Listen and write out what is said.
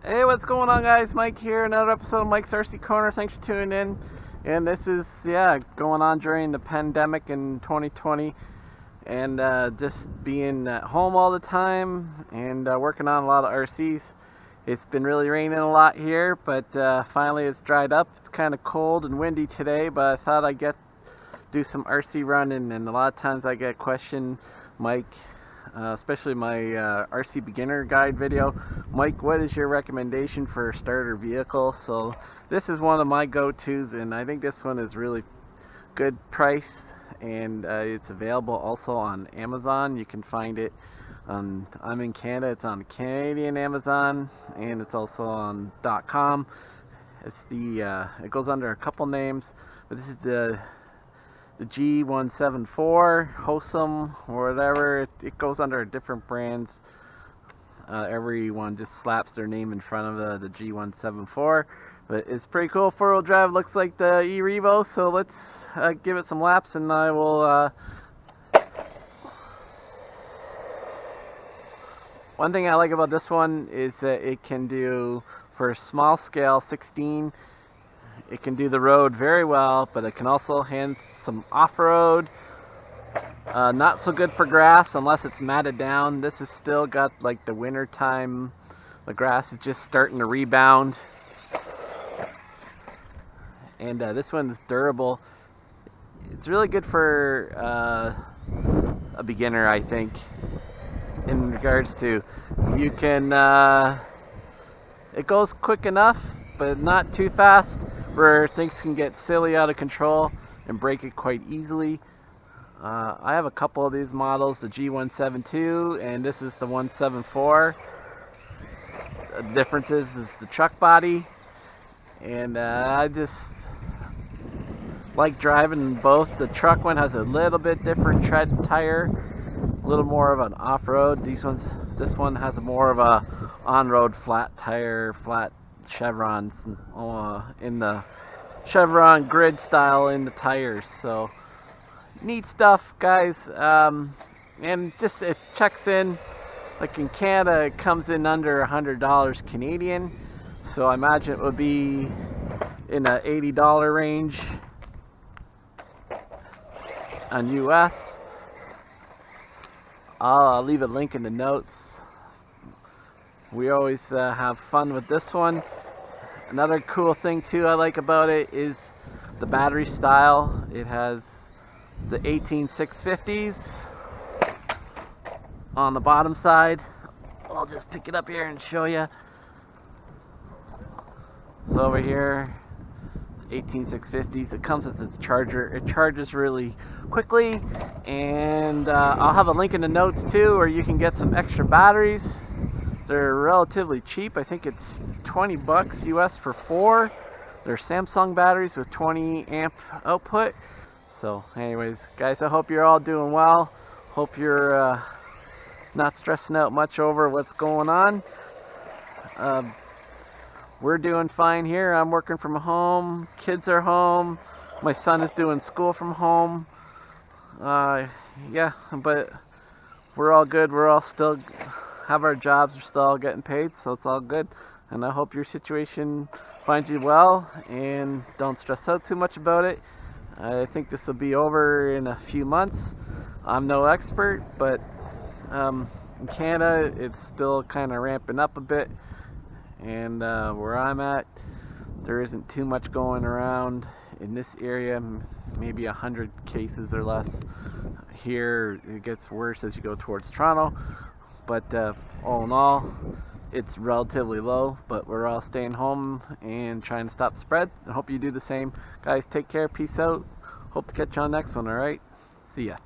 Hey, what's going on, guys? Mike here, another episode of Mike's RC Corner. Thanks for tuning in. And this is, going on during the pandemic in 2020, and just being at home all the time and working on a lot of RCs. It's been really raining a lot here, but finally it's dried up. It's kind of cold and windy today, but I thought I'd do some RC running, and a lot of times I get questioned, Mike, especially my RC beginner guide video. Mike, what is your recommendation for a starter vehicle? So this is one of my go-tos, and I think this one is really good price, and it's available also on Amazon. You can find it on, I'm in Canada, it's on Canadian Amazon, and it's also on .com. It's it goes under a couple names, but this is the G174, HOSIM, or whatever. It goes under different brands. Everyone just slaps their name in front of the G174. But it's pretty cool. Four-wheel drive, looks like the e-Revo. So let's give it some laps, and I will. One thing I like about this one is that it can do, for small scale 16, it can do the road very well, but it can also handle some off-road. Not so good for grass unless it's matted down. This has still got like the winter time. The grass is just starting to rebound. And this one's durable. It's really good for a beginner, I think, in regards to you can it goes quick enough but not too fast where things can get silly out of control and break it quite easily. I have a couple of these models, the G172 and this is the 174. The difference is the truck body, and I just like driving both. The truck one has a little bit different tread tire, a little more of an off-road. This one has more of a on-road flat tire, flat chevrons in the chevron grid style in the tires. So neat stuff, guys. And just it checks in. Like in Canada, it comes in under $100 Canadian. So I imagine it would be in the $80 range on US. I'll leave a link in the notes. We always have fun with this one. Another cool thing too I like about it is the battery style. It has the 18650s on the bottom side. I'll just pick it up here and show you. So over here, 18650s. It comes with its charger. It charges really quickly, and I'll have a link in the notes too, or you can get some extra batteries. They're relatively cheap. I think it's 20 bucks US for 4. They're Samsung batteries with 20 amp output. So anyways, guys, I hope you're all doing well. Hope you're not stressing out much over what's going on. We're doing fine here. I'm working from home. Kids are home. My son is doing school from home. Yeah, but we're all good. We're all still have our jobs. We're still all getting paid, so it's all good. And I hope your situation finds you well, and don't stress out too much about it. I think this will be over in a few months. I'm no expert, but in Canada, it's still kind of ramping up a bit. And where I'm at, there isn't too much going around in this area, maybe 100 cases or less. Here it gets worse as you go towards Toronto, but all in all, it's relatively low. But we're all staying home and trying to stop the spread. I hope you do the same. Guys, take care, peace out. Hope to catch you on the next one. Alright, see ya.